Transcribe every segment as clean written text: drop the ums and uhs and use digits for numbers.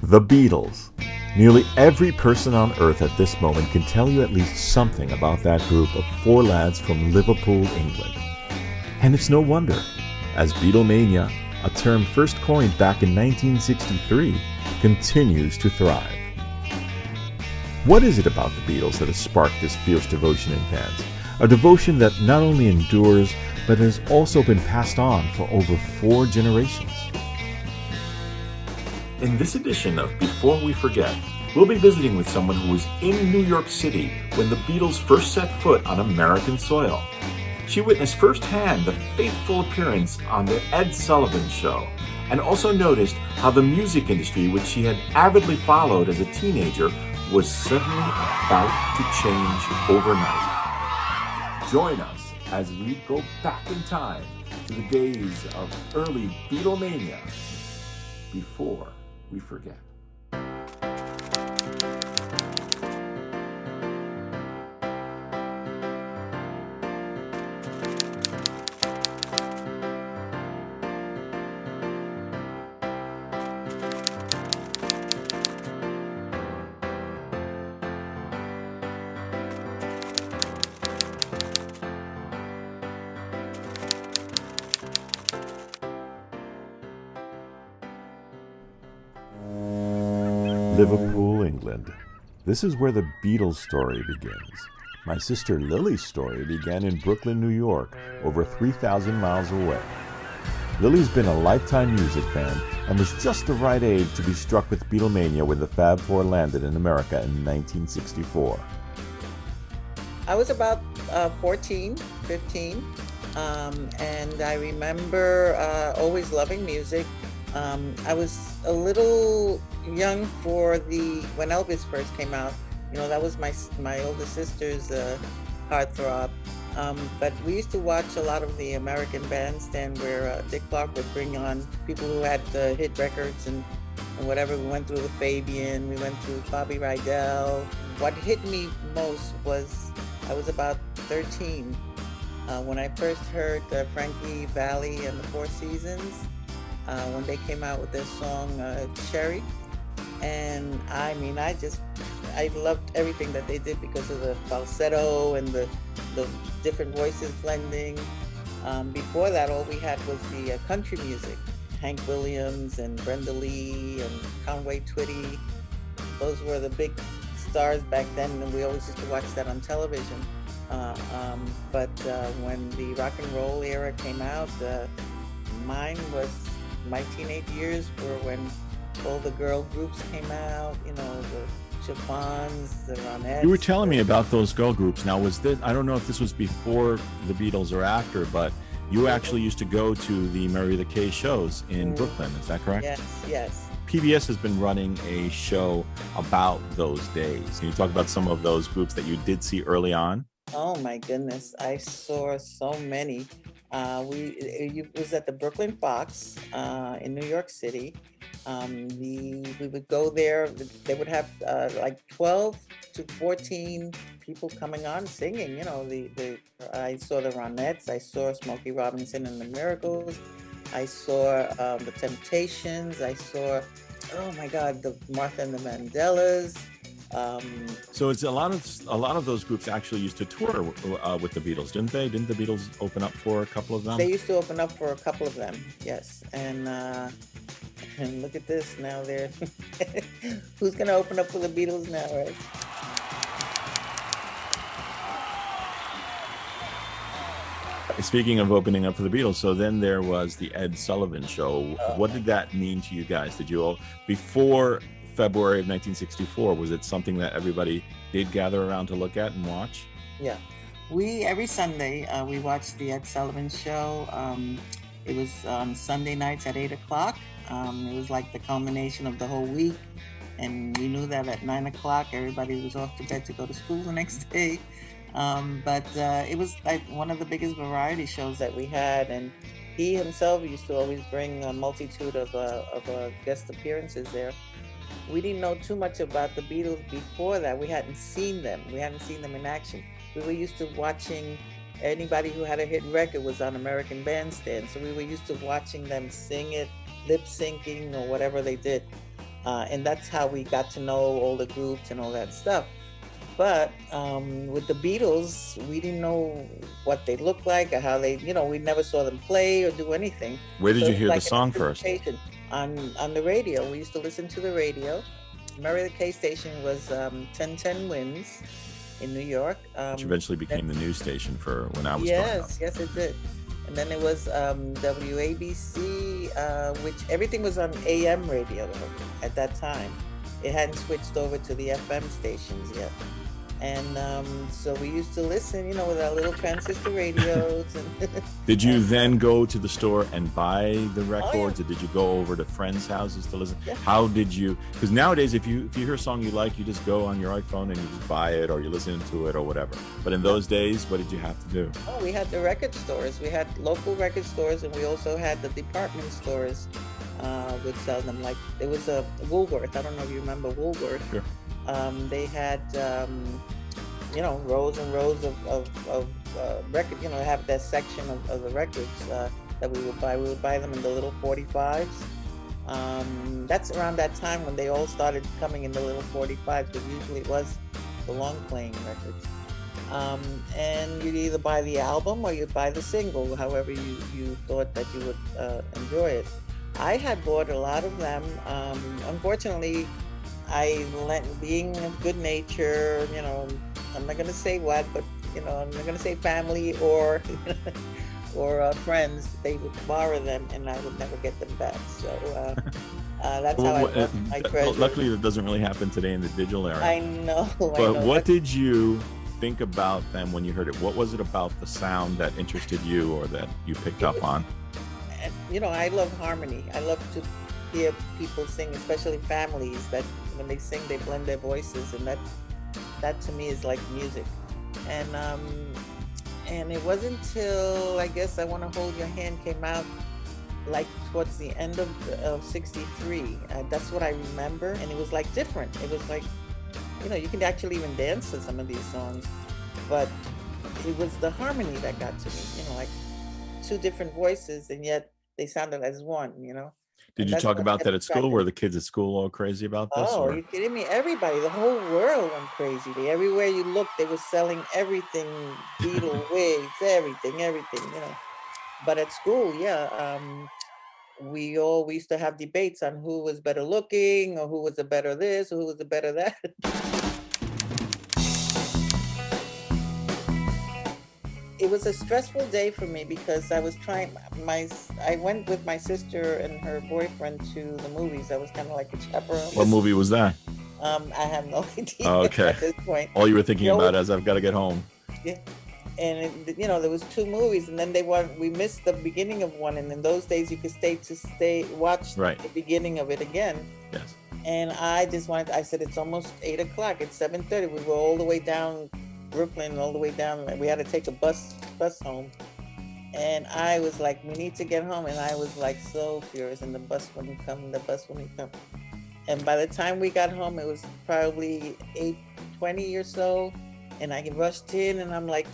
The Beatles. Nearly every person on Earth at this moment can tell you at least something about that group of four lads from Liverpool, England. And it's no wonder, as Beatlemania, a term first coined back in 1963, continues to thrive. What is it about the Beatles that has sparked this fierce devotion in fans? A devotion that not only endures, but has also been passed on for over 4 generations. In this edition of Before We Forget, we'll be visiting with someone who was in New York City when the Beatles first set foot on American soil. She witnessed firsthand the fateful appearance on the Ed Sullivan Show, and also noticed how the music industry, which she had avidly followed as a teenager, was suddenly about to change overnight. Join us as we go back in time to the days of early Beatlemania, before we forget. Liverpool, England. This is where the Beatles story begins. My sister Lillie's story began in Brooklyn, New York, over 3,000 miles away. Lillie's been a lifetime music fan and was just the right age to be struck with Beatlemania when the Fab Four landed in America in 1964. I was about 14, 15, and I remember always loving music. I was a little young for when Elvis first came out. You know, that was my older sister's heartthrob. But we used to watch a lot of the American Bandstand where Dick Clark would bring on people who had hit records and whatever. We went through the Fabian, we went through Bobby Rydell. What hit me most was I was about 13 when I first heard Frankie Valli and the Four Seasons. When they came out with their song Cherry. And I mean, I loved everything that they did because of the falsetto and the different voices blending. Before that, all we had was the country music. Hank Williams and Brenda Lee and Conway Twitty. Those were the big stars back then, and we always used to watch that on television. But when the rock and roll era came out, my teenage years were when all the girl groups came out, you know, the Chiffons, the Ronettes. You were telling me about those girl groups. Now, I don't know if this was before the Beatles or after, but you actually used to go to the Mary the K shows in Brooklyn. Is that correct? Yes. PBS has been running a show about those days. Can you talk about some of those groups that you did see early on? Oh my goodness, I saw so many. It was at the Brooklyn Fox in New York City. We would go there. They would have like 12 to 14 people coming on singing. You know, I saw the Ronettes. I saw Smokey Robinson and the Miracles. I saw the Temptations. I saw, oh my God, the Martha and the Vandellas. So it's a lot of those groups actually used to tour with the Beatles, didn't they? Didn't the Beatles open up for a couple of them? They used to open up for a couple of them, yes. And look at this now. They're who's going to open up for the Beatles now, right? Speaking of opening up for the Beatles, so then there was the Ed Sullivan Show. What did that mean to you guys? Did you all, before February of 1964, was it something that everybody did gather around to look at and watch? Yeah, every Sunday we watched the Ed Sullivan Show. It was on Sunday nights at 8:00. It was like the culmination of the whole week, and we knew that at 9:00 everybody was off to bed to go to school the next day. But it was like one of the biggest variety shows that we had, and he himself used to always bring a multitude of guest appearances there. We didn't know too much about the Beatles before that. We hadn't seen them. We hadn't seen them in action. We were used to watching anybody who had a hit record was on American Bandstand. So we were used to watching them sing it, lip syncing or whatever they did. And that's how we got to know all the groups and all that stuff. But with the Beatles, we didn't know what they looked like or how they, we never saw them play or do anything. Where did So you it was hear the like an song first? anticipation on the radio. We used to listen to the radio. Remember, the K station was 1010 Winds in New York. Which eventually became the news station for when I was growing up. Yes, it did. And then it was WABC, which everything was on AM radio at that time. It hadn't switched over to the FM stations yet. And so we used to listen, with our little transistor radios. And Did you then go to the store and buy the records, yeah. or did you go over to friends' houses to listen? Yeah. How did you? Because nowadays, if you hear a song you like, you just go on your iPhone and you just buy it, or you listen to it, or whatever. But in those days, what did you have to do? Oh, we had the record stores. We had local record stores, and we also had the department stores would sell them. Like, there was a Woolworth. I don't know if you remember Woolworth. Sure. They had, rows and rows of record, have that section of the records that we would buy. We would buy them in the little 45s. That's around that time when they all started coming in the little 45s, because usually it was the long playing records. And you'd either buy the album or you'd buy the single, however you thought that you would enjoy it. I had bought a lot of them. Unfortunately, being of good nature, I'm not going to say what, but, I'm not going to say family or friends. They would borrow them and I would never get them back. So that's how I lost my treasure. Luckily, that doesn't really happen today in the digital era. I know. But what did you think about them when you heard it? What was it about the sound that interested you or that you picked up on? I love harmony. I love to hear people sing, especially families, that when they sing, they blend their voices, and that to me is like music. And it wasn't until, I guess, I Want to Hold Your Hand came out like towards the end of 63. That's what I remember. And it was like different. It was like, you can actually even dance to some of these songs, but it was the harmony that got to me, like two different voices, and yet they sounded as one, Did you talk about that at school? Were the kids at school all crazy about this? Oh, are you kidding me? Everybody, the whole world went crazy. Everywhere you looked, they were selling everything, Beatle wigs, everything, But at school, we used to have debates on who was better looking, or who was the better this, or who was the better that. It was a stressful day for me because I was I went with my sister and her boyfriend to the movies. I was kind of like a chaperone. What movie was that? I have no idea okay. at this point. All you were thinking about is I've got to get home. Yeah. And there was two movies, and then we missed the beginning of one, and in those days you could watch the beginning of it again. Yes. And I said, it's almost 8:00. It's 7:30. We were all the way down Brooklyn, all the way down. We had to take a bus home, and I was like, we need to get home, and I was like so furious, and the bus wouldn't come. And by the time we got home, it was probably 8:20 or so, and I rushed in, and I'm like,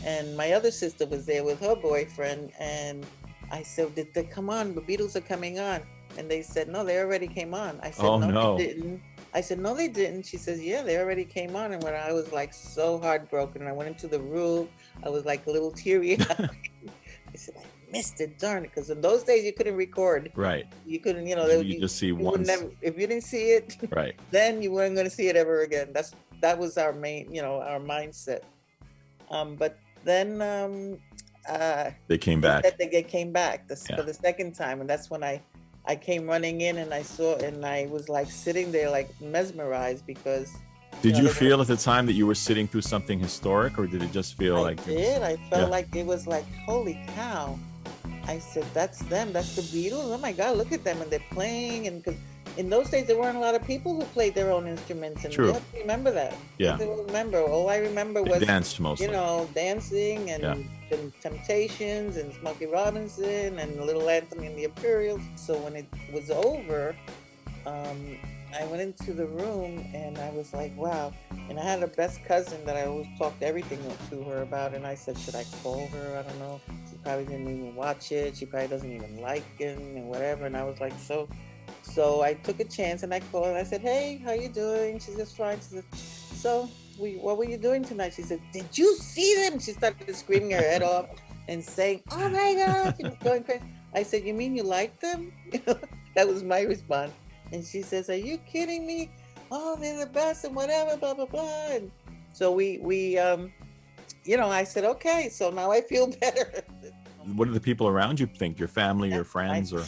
and my other sister was there with her boyfriend, and I said, did they come on? The Beatles are coming on. And they said, no, they already came on. I said, no, they didn't. I said, no, they didn't. She says, yeah, they already came on. And when I was like so heartbroken, and I went into the room, I was like a little teary. I said, I missed it, darn it. Because in those days, you couldn't record. Right. You couldn't, you just see once. If you didn't see it, right, then you weren't going to see it ever again. That was our main, our mindset. But then they came back. They came back for the second time. And that's when I came running in, and I saw, and I was like sitting there like mesmerized, because did you feel at the time that you were sitting through something historic, or did it just feel I felt like it was like, holy cow. I said, that's them, that's the Beatles. Oh my God, look at them, and they're playing. And because in those days there weren't a lot of people who played their own instruments, and True. you have to remember that. Yeah. All I remember was they danced mostly. Dancing and Temptations and Smokey Robinson and Little Anthony and the Imperials. So when it was over, I went into the room, and I was like, wow. And I had a best cousin that I always talked everything to her about, and I said, should I call her? I don't know. She probably didn't even watch it. She probably doesn't even like it and whatever. And I was like so So I took a chance and I called and I said, "Hey, how you doing?" She says, "Fine." She said, "So what were you doing tonight?" She said, "Did you see them?" She started screaming her head off and saying, "Oh my God," she was going crazy. I said, "You mean you like them?" That was my response. And she says, "Are you kidding me? Oh, they're the best and whatever, blah, blah, blah." And so I said, "Okay." So now I feel better. What do the people around you think? Your family, your friends, or?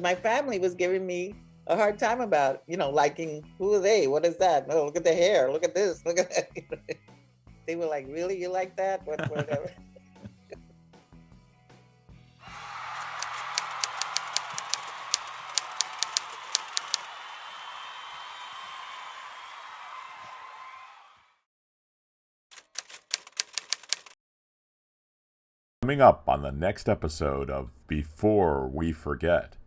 My family was giving me a hard time about, liking, who are they? What is that? Oh, look at the hair. Look at this. Look at that. They were like, "Really? You like that?" Whatever. Coming up on the next episode of Before We Forget.